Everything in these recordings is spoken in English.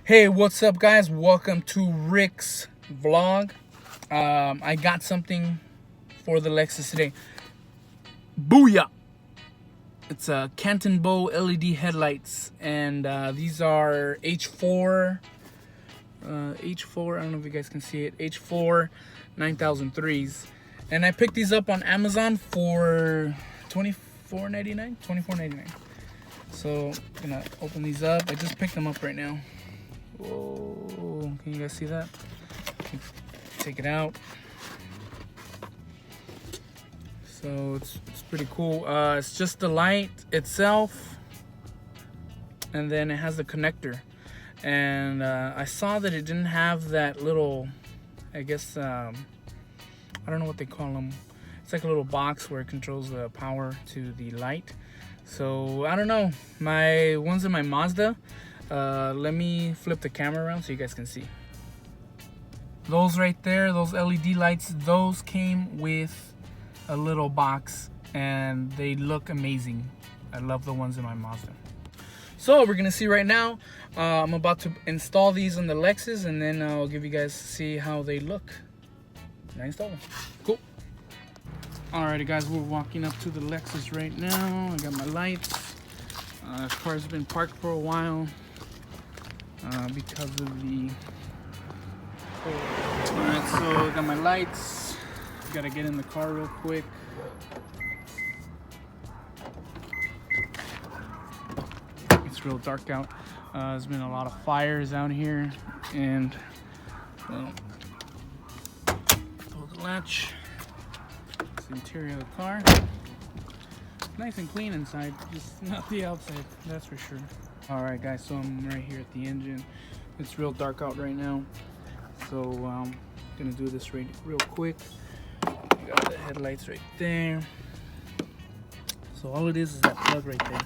Hey, what's up guys? Welcome to Rick's vlog. I got something for the Lexus today. Booyah! It's a Catinbow LED headlights, and these are H4. H4, I don't know if you guys can see it. H4 9003s, and I picked these up on Amazon for $24.99. $24.99. So I'm gonna open these up. I just picked them up right now. Whoa, can you guys see that? Take it out. So it's pretty cool. It's just the light itself, and then it has the connector. And I saw that it didn't have that little, I guess, I don't know what they call them. It's like a little box where it controls the power to the light. So I don't know. My ones in my Mazda, let me flip the camera around so you guys can see. Those right there, those LED lights, those came with a little box and they look amazing. I love the ones in my Mazda. So we're gonna see right now. I'm about to install these on the Lexus, and then I'll give you guys see how they look. I install them. Cool. Alrighty guys, we're walking up to the Lexus right now. I got my lights. This car's been parked for a while because of the... Alright, so I got my lights. Gotta get in the car real quick. It's real dark out. There's been a lot of fires out here, and pull the latch. It's the interior of the car. Nice and clean inside, just not the outside, that's for sure. Alright guys, so I'm right here at the engine. It's real dark out right now, so I'm gonna do this real quick. Got the headlights right there. So all it is that plug right there.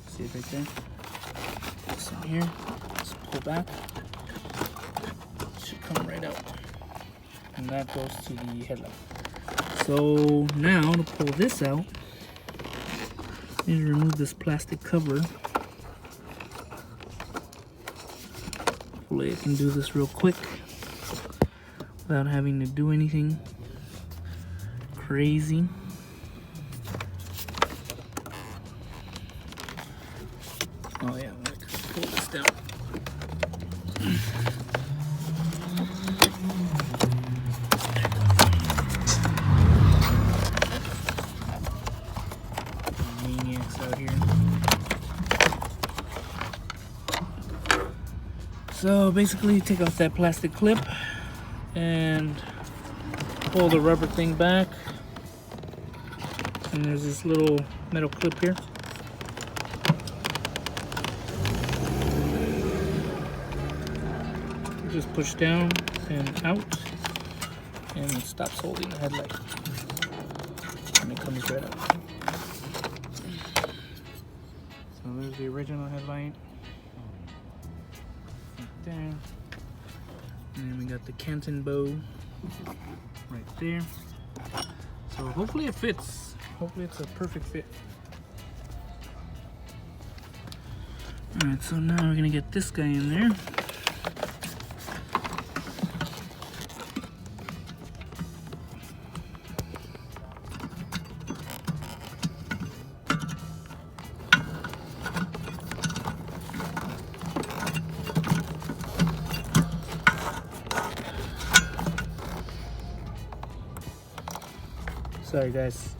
See it right there? This in here. Just pull back. It should come right out. And that goes to the headlight. So now to pull this out, you need to remove this plastic cover. Hopefully I can do this real quick without having to do anything crazy. Oh yeah, let's pull this down. Maniacs out here. So basically, take off that plastic clip and pull the rubber thing back. And there's this little metal clip here. Just push down and out, and it stops holding the headlight, and it comes right out. So there's the original headlight right there, and then we got the Catinbow right there. So hopefully it fits. Hopefully it's a perfect fit. Alright, so now we're gonna get this guy in there. Sorry guys.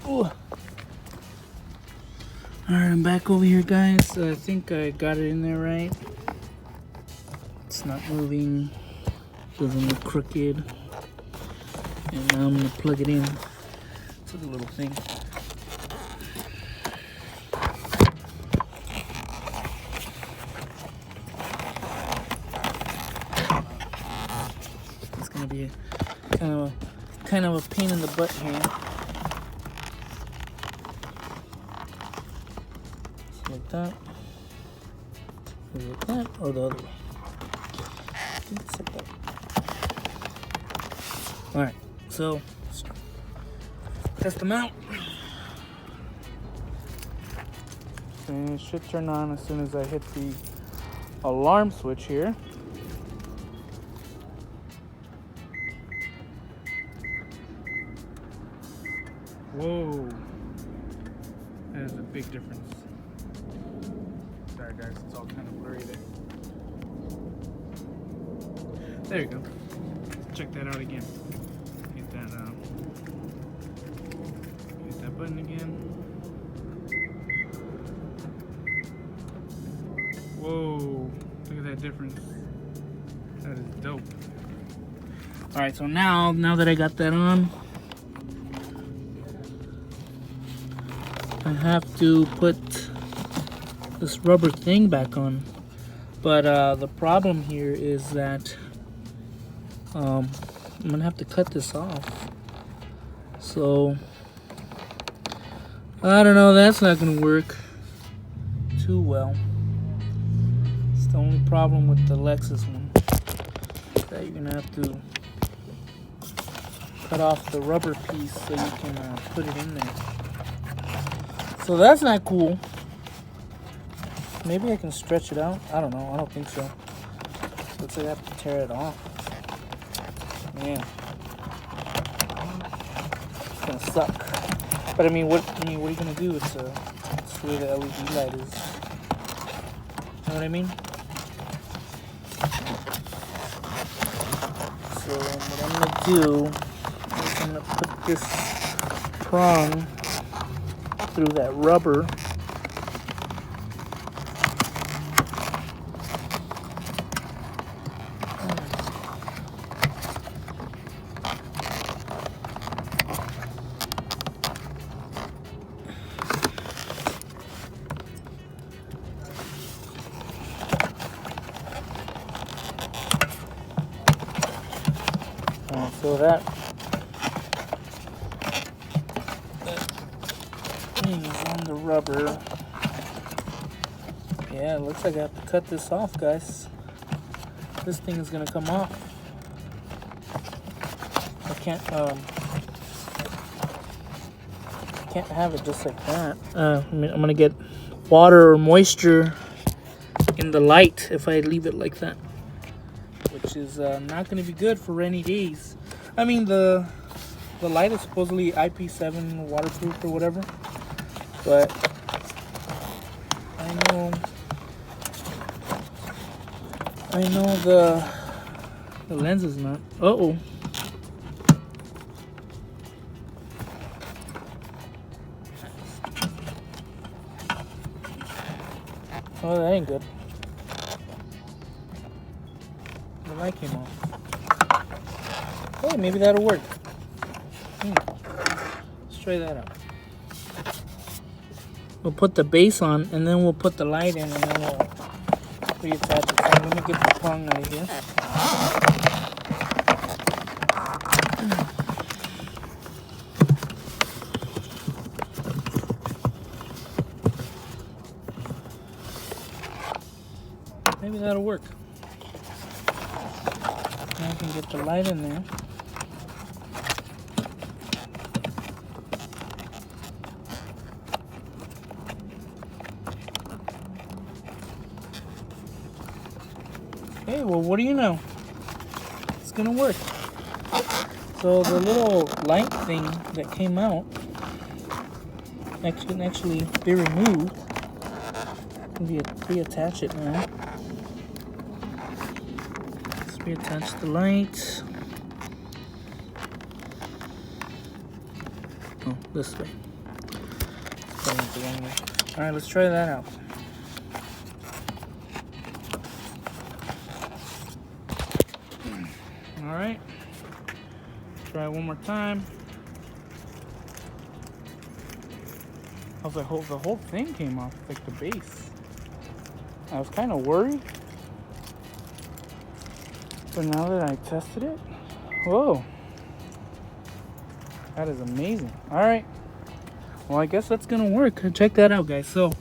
Ooh. Alright, I'm back over here guys. I think I got it in there right. It's not moving, doesn't look crooked. And now I'm gonna plug it in to the little thing. gonna be kind of a pain in the butt here. So like that. Like that, or the other way. It's like that. Alright, so let's test them out. And it should turn on as soon as I hit the alarm switch here. Whoa, that is a big difference. Sorry guys, it's all kind of blurry there. There you go. Check that out again. Hit that button again. Whoa, look at that difference. That is dope. Alright, so now that I got that on, I have to put this rubber thing back on. But the problem here is that I'm gonna have to cut this off. So I don't know, that's not gonna work too well. It's the only problem with the Lexus one, that you're gonna have to cut off the rubber piece so you can put it in there. So that's not cool. Maybe I can stretch it out. I don't know. I don't think so. Looks like I have to tear it off. Man, it's gonna suck. But I mean, what are you gonna do? It's where the LED light is. You know what I mean? So what I'm gonna do is I'm gonna put this prong through that rubber. So that thing is on the rubber. Yeah, it looks like I have to cut this off, guys. This thing is gonna come off. I can't have it just like that. I'm gonna get water or moisture in the light if I leave it like that, which is not gonna be good for rainy days. I mean, the light is supposedly IP7 waterproof or whatever, but I know the lens is not. Uh-oh. Oh, that ain't good. The light came off. Hey, maybe that'll work. Let's try that out. We'll put the base on, and then we'll put the light in, and then we'll reattach it. So let me get the prong out of here. Maybe that'll work. Now I can get the light in there. Hey, well, what do you know? It's gonna work. So the little light thing that came out can actually be removed. Reattach it now. Let's reattach the light. Oh, this way. Going the wrong way. All right, let's try that out. All right, try it one more time. I was like, the whole thing came off, like the base. I was kind of worried, but now that I tested it, Whoa. That is amazing. All right. Well, I guess that's gonna work. Check that out, guys. So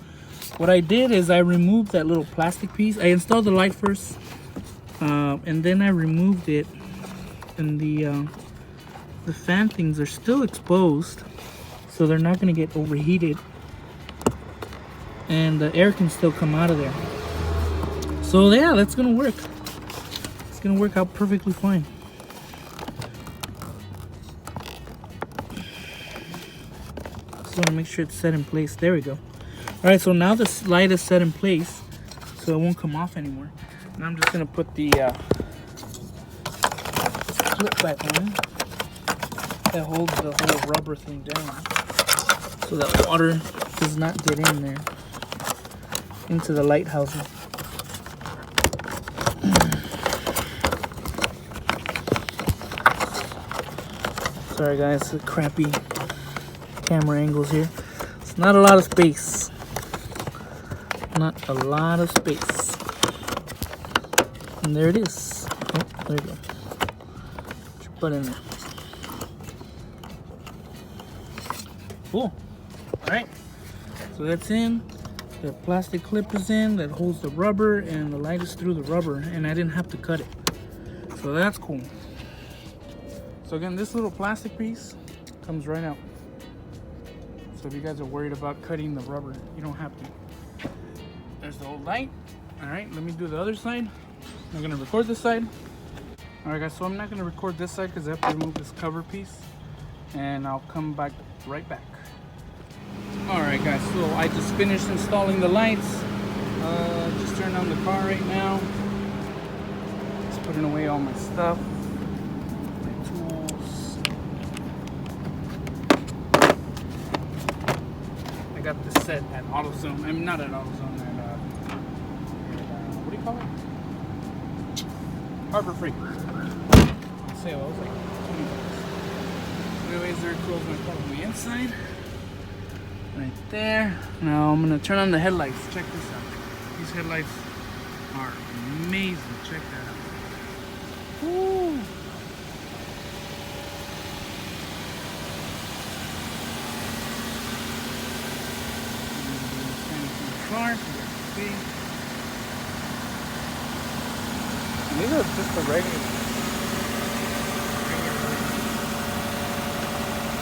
what I did is I removed that little plastic piece. I installed the light first, and then I removed it, and the fan things are still exposed, so they're not gonna get overheated, and the air can still come out of there. So yeah, that's gonna work. It's gonna work out perfectly fine. Just want to make sure it's set in place. There we go. All right, so now this light is set in place, so it won't come off anymore. And I'm just gonna put the clip back on that holds the whole rubber thing down, so that water does not get in there into the light housing. Sorry guys, the crappy camera angles here. It's not a lot of space. Not a lot of space. And there it is. Oh, there you go. Put your butt in there. Cool. Alright. So that's in. The plastic clip is in that holds the rubber, and the light is through the rubber, and I didn't have to cut it. So that's cool. So again, this little plastic piece comes right out. So if you guys are worried about cutting the rubber, you don't have to. There's the old light. All right, let me do the other side. I'm gonna record this side. All right guys, so I'm not gonna record this side because I have to remove this cover piece, and I'll come back right back. All right guys, so I just finished installing the lights. Just turned on the car right now. Just putting away all my stuff. I got this set at AutoZone. I mean, not at AutoZone. At what do you call it? Harbor Freight. Sale. It was like $20. Anyways, there it goes my car on the inside. Right there. Now I'm gonna turn on the headlights. Check this out. These headlights are amazing. Check that out. Woo! Car, so you can see. And these are just the regular.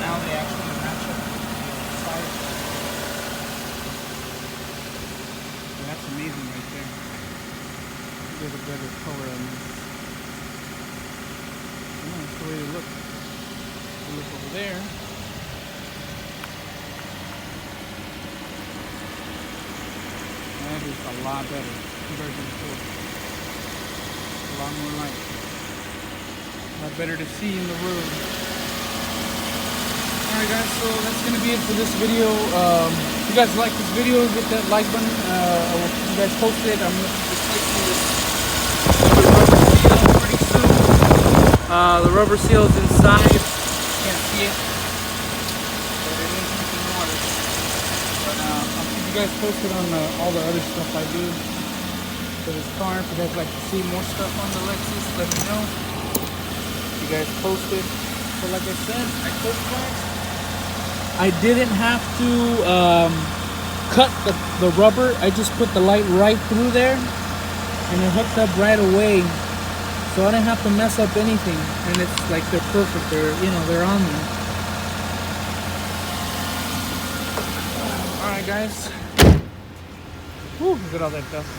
Now they actually match up the size. So that's amazing right there. Get a better color on this. Oh, that's the way they look. You look over there. That is a lot better compared to before. A lot more light. A lot better to see in the road. Alright guys, so that's going to be it for this video. If you guys like this video, hit that like button. I will keep you guys posted. I'm going to be replacing this rubber seal pretty soon. The rubber seal is inside. You can't see it. But it is using water. But I'll keep you guys posted on all the other stuff I do for this car. If you guys like to see more stuff on the Lexus, let me know. You guys posted. So like I said, I told you guys, I didn't have to cut the rubber. I just put the light right through there, and it hooked up right away. So I didn't have to mess up anything, and it's like they're perfect. They're on there. All right, guys. Whew, look at all that dust.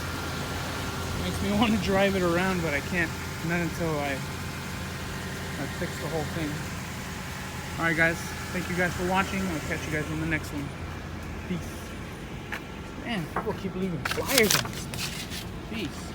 Makes me want to drive it around, but I can't. Not until I fix the whole thing. All right, guys. Thank you guys for watching. I'll catch you guys on the next one. Peace. Man, people keep leaving flyers on this stuff. Peace.